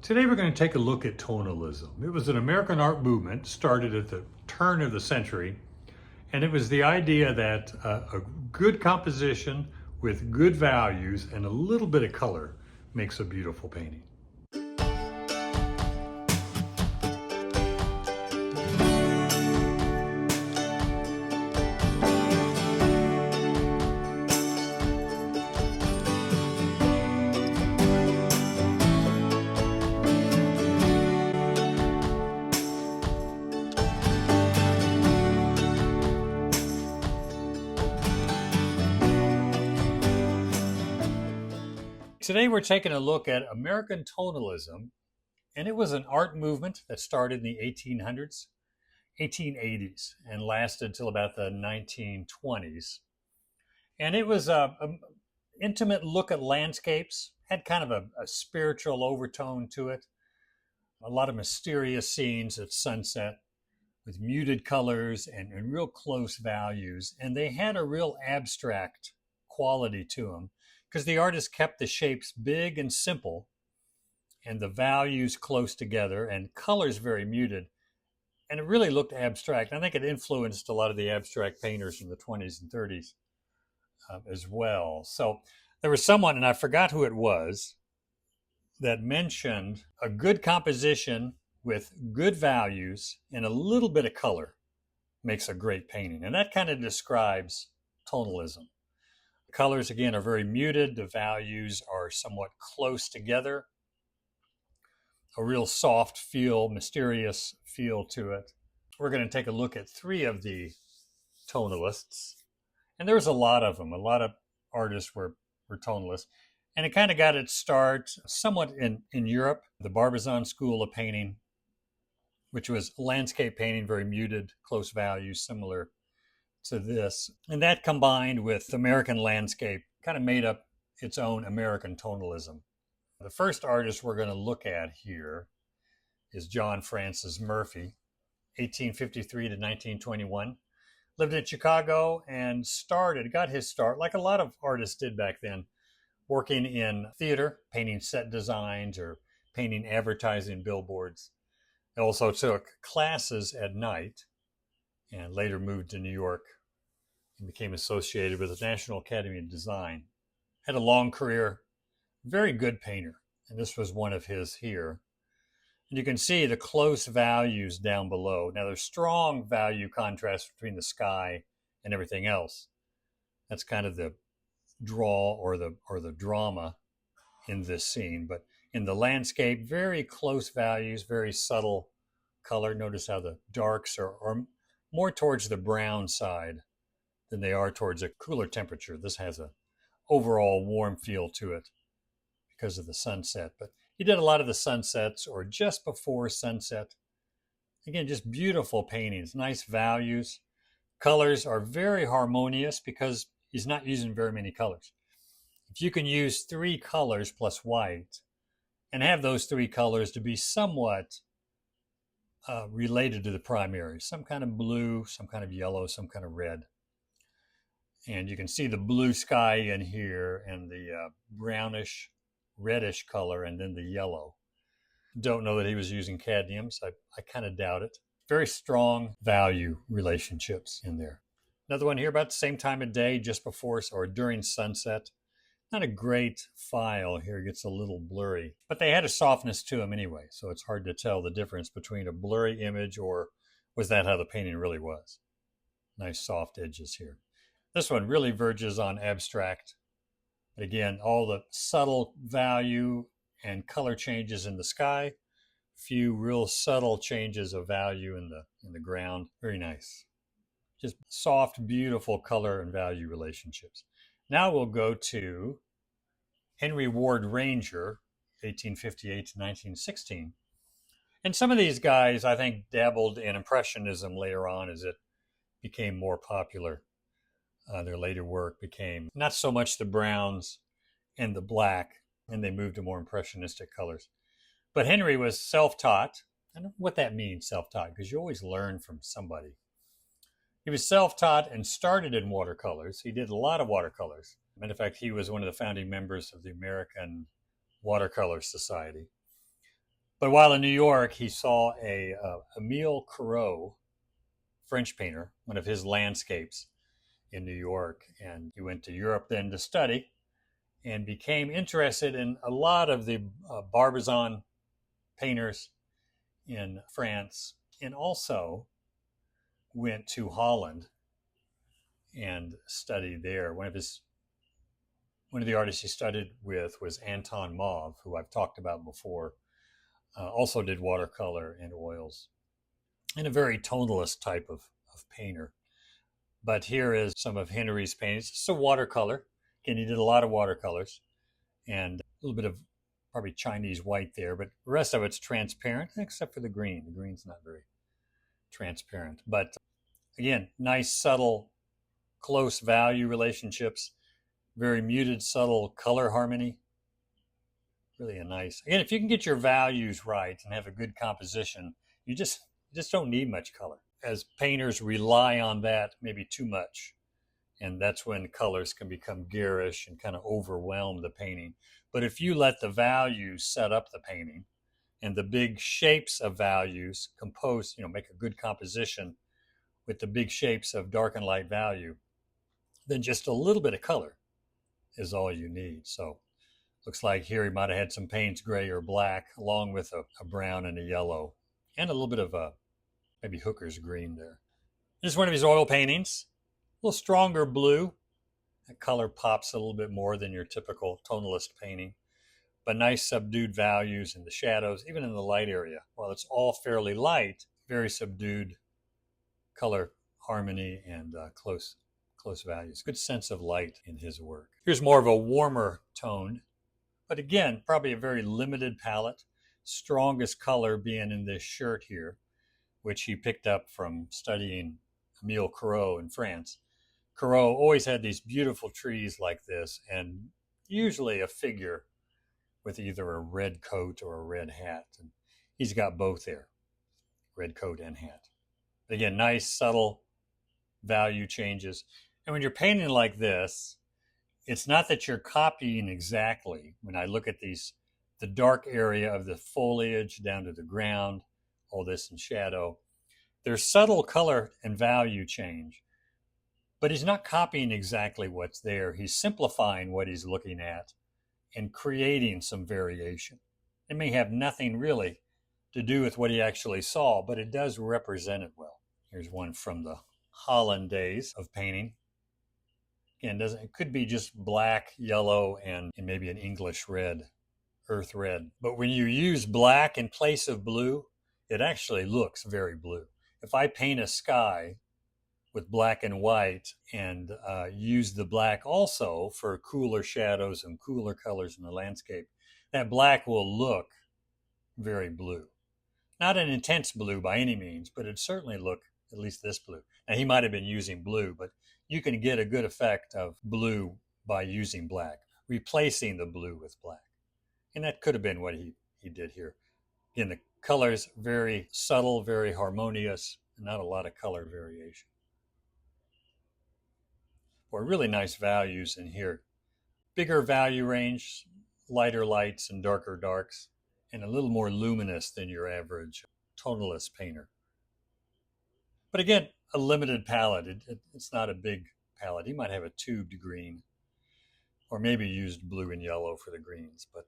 Today we're going to take a look at tonalism. It was an American art movement started at the turn of the century, and it was the idea that a good composition with good values and a little bit of color makes a beautiful painting. Today we're taking a look at American tonalism, and it was an art movement that started in the 1800s, 1880s, and lasted till about the 1920s. And it was an intimate look at landscapes, had kind of a spiritual overtone to it, a lot of mysterious scenes at sunset with muted colors and real close values. And they had a real abstract quality to them because the artist kept the shapes big and simple and the values close together and colors very muted. And it really looked abstract. I think it influenced a lot of the abstract painters in the 20s and 30s as well. So there was someone, and I forgot who it was, that mentioned a good composition with good values and a little bit of color makes a great painting. And that kind of describes tonalism. The colors, again, are very muted. The values are somewhat close together. A real soft feel, mysterious feel to it. We're going to take a look at three of the tonalists. And there was a lot of them. A lot of artists were tonalists. And it kind of got its start somewhat in Europe, the Barbizon school of painting, which was landscape painting, very muted, close values, similar to this. And that combined with American landscape kind of made up its own American tonalism. The first artist we're going to look at here is John Francis Murphy, 1853 to 1921. Lived in Chicago and got his start, like a lot of artists did back then, working in theater, painting set designs or painting advertising billboards. He also took classes at night and later moved to New York and became associated with the National Academy of Design. Had a long career, very good painter, and this was one of his here. And you can see the close values down below. Now there's strong value contrast between the sky and everything else. That's kind of the draw or the drama in this scene. But in the landscape, very close values, very subtle color. Notice how the darks are more towards the brown side than they are towards a cooler temperature. This has a overall warm feel to it because of the sunset. But he did a lot of the sunsets or just before sunset. Again, just beautiful paintings, nice values. Colors are very harmonious because he's not using very many colors. If you can use three colors plus white and have those three colors to be somewhat related to the primary, some kind of blue, some kind of yellow, some kind of red. And you can see the blue sky in here and the brownish, reddish color and then the yellow. Don't know that he was using cadmiums. I kind of doubt it. Very strong value relationships in there. Another one here about the same time of day, just before or during sunset. Not a great file here, gets a little blurry, but they had a softness to them anyway, so it's hard to tell the difference between a blurry image or was that how the painting really was. Nice soft edges here. This one really verges on abstract. But again, all the subtle value and color changes in the sky, few real subtle changes of value in the ground. Very nice. Just soft, beautiful color and value relationships. Now we'll go to Henry Ward Ranger, 1858 to 1916. And some of these guys, I think, dabbled in Impressionism later on as it became more popular. Their later work became not so much the browns and the black, and they moved to more impressionistic colors. But Henry was self-taught. I don't know what that means, self-taught, because you always learn from somebody. He was self-taught and started in watercolors. He did a lot of watercolors. Matter of fact, he was one of the founding members of the American Watercolor Society. But while in New York, he saw Emile Corot, French painter, one of his landscapes in New York. And he went to Europe then to study and became interested in a lot of the Barbizon painters in France, and also went to Holland and studied there. One of the artists he studied with was Anton Mauve, who I've talked about before. Also did watercolor and oils, and a very tonalist type of painter. But here is some of Henry's paintings. It's a watercolor. Again, he did a lot of watercolors and a little bit of probably Chinese white there, but the rest of it's transparent except for the green. The green's not very transparent. But again, nice, subtle, close value relationships, very muted, subtle color harmony. Really a nice. Again, if you can get your values right and have a good composition, you just don't need much color. As painters rely on that maybe too much, and that's when colors can become garish and kind of overwhelm the painting. But if you let the values set up the painting, and the big shapes of values compose, make a good composition with the big shapes of dark and light value, then just a little bit of color is all you need. So looks like here he might have had some paints gray or black, along with a brown and a yellow, and a little bit of maybe Hooker's green there. This is one of his oil paintings. A little stronger blue. That color pops a little bit more than your typical tonalist painting. But nice subdued values in the shadows, even in the light area. While it's all fairly light, very subdued color harmony and close values. Good sense of light in his work. Here's more of a warmer tone, but again, probably a very limited palette. Strongest color being in this shirt here, which he picked up from studying Emile Corot in France. Corot always had these beautiful trees like this, and usually a figure with either a red coat or a red hat. And he's got both there, red coat and hat. Again, nice, subtle value changes. And when you're painting like this, it's not that you're copying exactly. When I look at these, the dark area of the foliage down to the ground, all this in shadow, there's subtle color and value change. But he's not copying exactly what's there. He's simplifying what he's looking at and creating some variation. It may have nothing really to do with what he actually saw, but it does represent it well. Here's one from the Holland days of painting. Again, it could be just black, yellow, and maybe an English red, earth red. But when you use black in place of blue, it actually looks very blue. If I paint a sky with black and white and use the black also for cooler shadows and cooler colors in the landscape, that black will look very blue. Not an intense blue by any means, but it'd certainly look at least this blue. Now, he might have been using blue, but you can get a good effect of blue by using black, replacing the blue with black. And that could have been what he did here. Again, the colors very subtle, very harmonious, and not a lot of color variation. Or really nice values in here. Bigger value range, lighter lights and darker darks, and a little more luminous than your average tonalist painter. But again, a limited palette. It's not a big palette. He might have a tubed green, or maybe used blue and yellow for the greens, but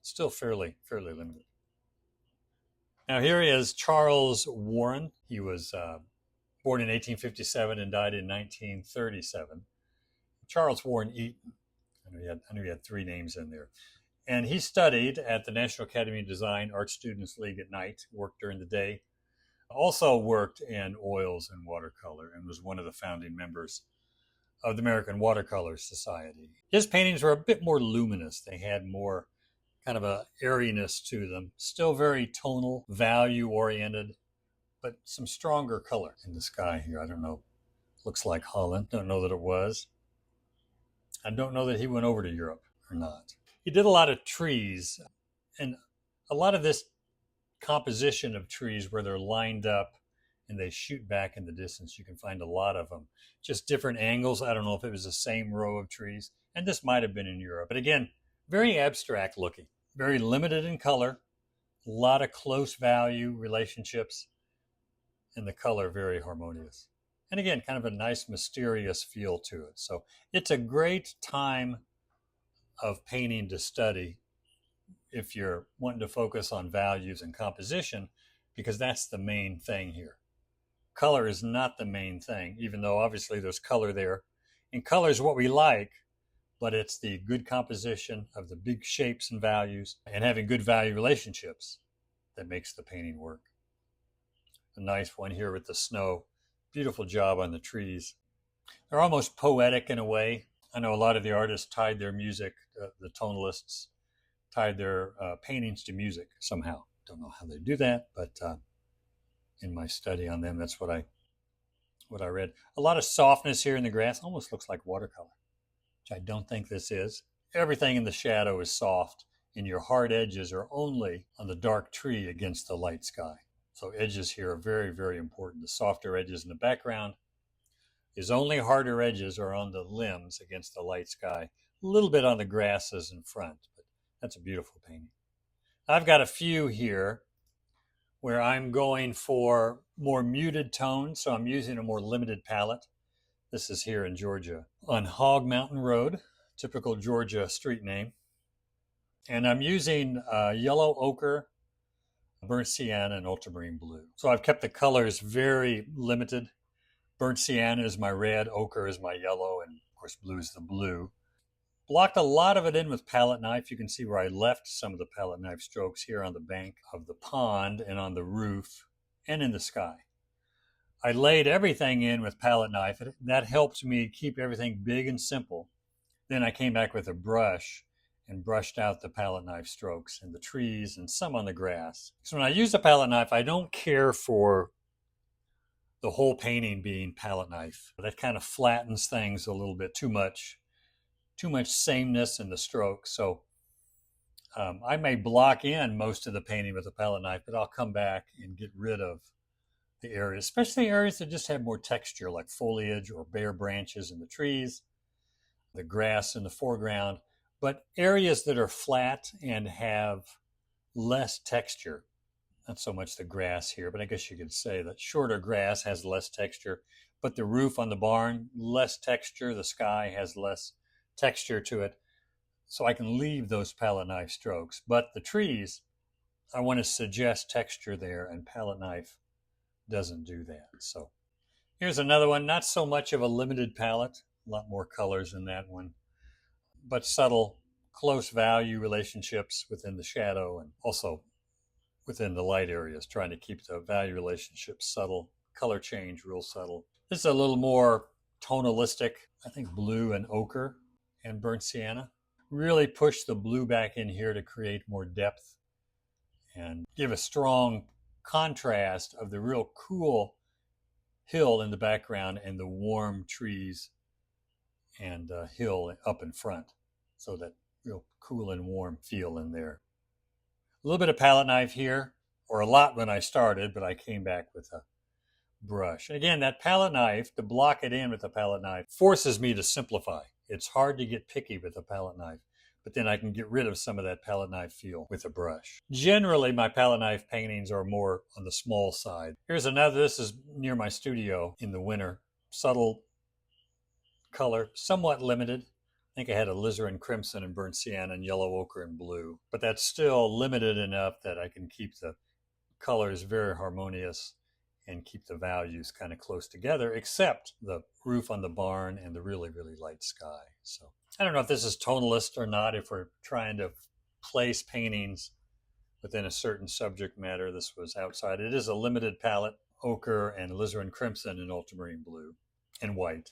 still fairly limited. Now here he is, Charles Warren. He was born in 1857 and died in 1937. Charles Warren Eaton. I knew he had three names in there. And he studied at the National Academy of Design Art Students League at night, worked during the day. Also worked in oils and watercolor and was one of the founding members of the American Watercolor Society. His paintings were a bit more luminous. They had more kind of a airiness to them. Still very tonal, value-oriented, but some stronger color in the sky here. I don't know. Looks like Holland. Don't know that it was. I don't know that he went over to Europe or not. He did a lot of trees, and a lot of this composition of trees where they're lined up and they shoot back in the distance. You can find a lot of them. Just different angles. I don't know if it was the same row of trees. And this might have been in Europe. But again, very abstract looking, very limited in color, A lot of close value relationships, and the color very harmonious. And again, kind of a nice mysterious feel to it. So it's a great time of painting to study if you're wanting to focus on values and composition, because that's the main thing here. Color is not the main thing, even though obviously there's color there. And color is what we like, but it's the good composition of the big shapes and values and having good value relationships that makes the painting work. A nice one here with the snow. Beautiful job on the trees. They're almost poetic in a way. I know a lot of the artists tied their music, the tonalists, tied their paintings to music somehow. Don't know how they do that, but in my study on them, that's what I read. A lot of softness here in the grass. Almost looks like watercolor, which I don't think this is. Everything in the shadow is soft, and your hard edges are only on the dark tree against the light sky. So edges here are very, very important. The softer edges in the background. His only harder edges are on the limbs against the light sky. A little bit on the grasses in front, but that's a beautiful painting. I've got a few here where I'm going for more muted tones, so I'm using a more limited palette. This is here in Georgia on Hog Mountain Road, typical Georgia street name. And I'm using yellow ochre, burnt sienna, and ultramarine blue. So I've kept the colors very limited. Burnt sienna is my red, ochre is my yellow, and of course blue is the blue. Blocked a lot of it in with palette knife. You can see where I left some of the palette knife strokes here on the bank of the pond and on the roof and in the sky. I laid everything in with palette knife. That helped me keep everything big and simple. Then I came back with a brush and brushed out the palette knife strokes and the trees and some on the grass. So when I use the palette knife, I don't care for the whole painting being palette knife. That kind of flattens things a little bit too much sameness in the strokes. So I may block in most of the painting with a palette knife, but I'll come back and get rid of the areas, especially areas that just have more texture, like foliage or bare branches in the trees, the grass in the foreground. But areas that are flat and have less texture, not so much the grass here, but I guess you could say that shorter grass has less texture, but the roof on the barn, less texture, the sky has less texture to it. So I can leave those palette knife strokes. But the trees, I want to suggest texture there, and palette knife doesn't do that. So here's another one, not so much of a limited palette, a lot more colors in that one, but subtle, close value relationships within the shadow and also within the light areas, trying to keep the value relationships subtle, color change real subtle. This is a little more tonalistic, I think blue and ochre and burnt sienna. Really push the blue back in here to create more depth and give a strong contrast of the real cool hill in the background and the warm trees and hill up in front. So that real cool and warm feel in there. A little bit of palette knife here, or a lot when I started, but I came back with a brush. And again, that palette knife, to block it in with the palette knife, forces me to simplify. It's hard to get picky with a palette knife, but then I can get rid of some of that palette knife feel with a brush. Generally, my palette knife paintings are more on the small side. Here's another, this is near my studio in the winter. Subtle color, somewhat limited. I think I had alizarin crimson and burnt sienna and yellow ochre and blue, but that's still limited enough that I can keep the colors very harmonious and keep the values kind of close together, except the roof on the barn and the really, really light sky. So I don't know if this is tonalist or not, if we're trying to place paintings within a certain subject matter. This was outside. It is a limited palette, ochre and alizarin crimson and ultramarine blue and white.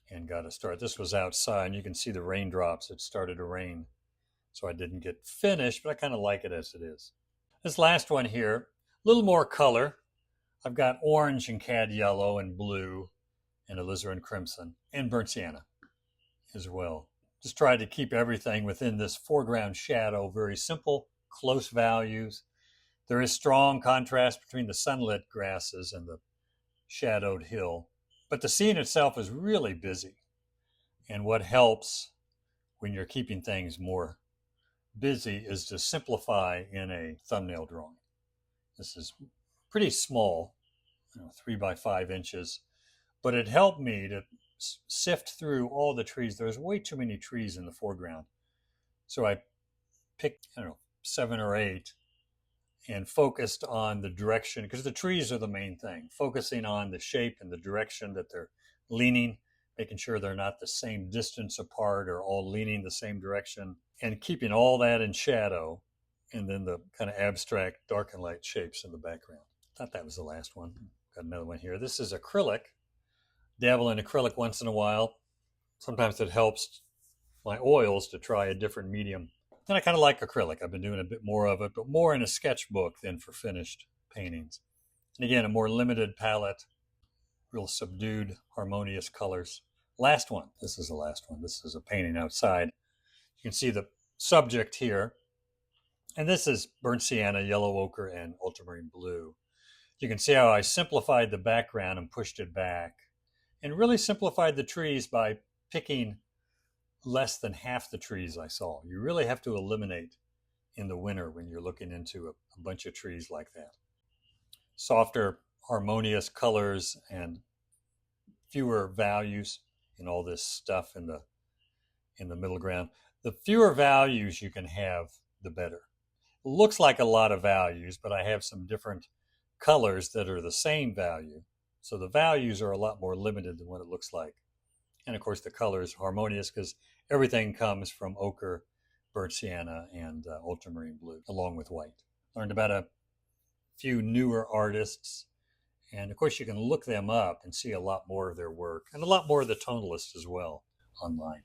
And got to start. This was outside, and you can see the raindrops. It started to rain, so I didn't get finished, but I kind of like it as it is. This last one here, a little more color. I've got orange and cad yellow and blue and alizarin crimson and burnt sienna as well. Just tried to keep everything within this foreground shadow, very simple, close values. There is strong contrast between the sunlit grasses and the shadowed hill. But the scene itself is really busy. And what helps when you're keeping things more busy is to simplify in a thumbnail drawing. This is pretty small, 3 by 5 inches, but it helped me to sift through all the trees. There's way too many trees in the foreground. So I picked, 7 or 8 and focused on the direction, because the trees are the main thing, focusing on the shape and the direction that they're leaning, making sure they're not the same distance apart or all leaning the same direction, and keeping all that in shadow, and then the kind of abstract dark and light shapes in the background. I thought that was the last one. Got another one here. This is acrylic. Dabble in acrylic once in a while. Sometimes it helps my oils to try a different medium. And I kind of like acrylic. I've been doing a bit more of it, but more in a sketchbook than for finished paintings. And again, a more limited palette, real subdued, harmonious colors. Last one. This is the last one. This is a painting outside. You can see the subject here. And this is burnt sienna, yellow ochre, and ultramarine blue. You can see how I simplified the background and pushed it back, and really simplified the trees by picking less than half the trees I saw. You really have to eliminate in the winter when you're looking into a bunch of trees like that. Softer, harmonious colors and fewer values in all this stuff in the middle ground. The fewer values you can have, the better. It looks like a lot of values, but I have some different colors that are the same value. So the values are a lot more limited than what it looks like. And of course, the color is harmonious because everything comes from ochre, burnt sienna, and ultramarine blue, along with white. Learned about a few newer artists. And of course, you can look them up and see a lot more of their work, and a lot more of the tonalists as well online.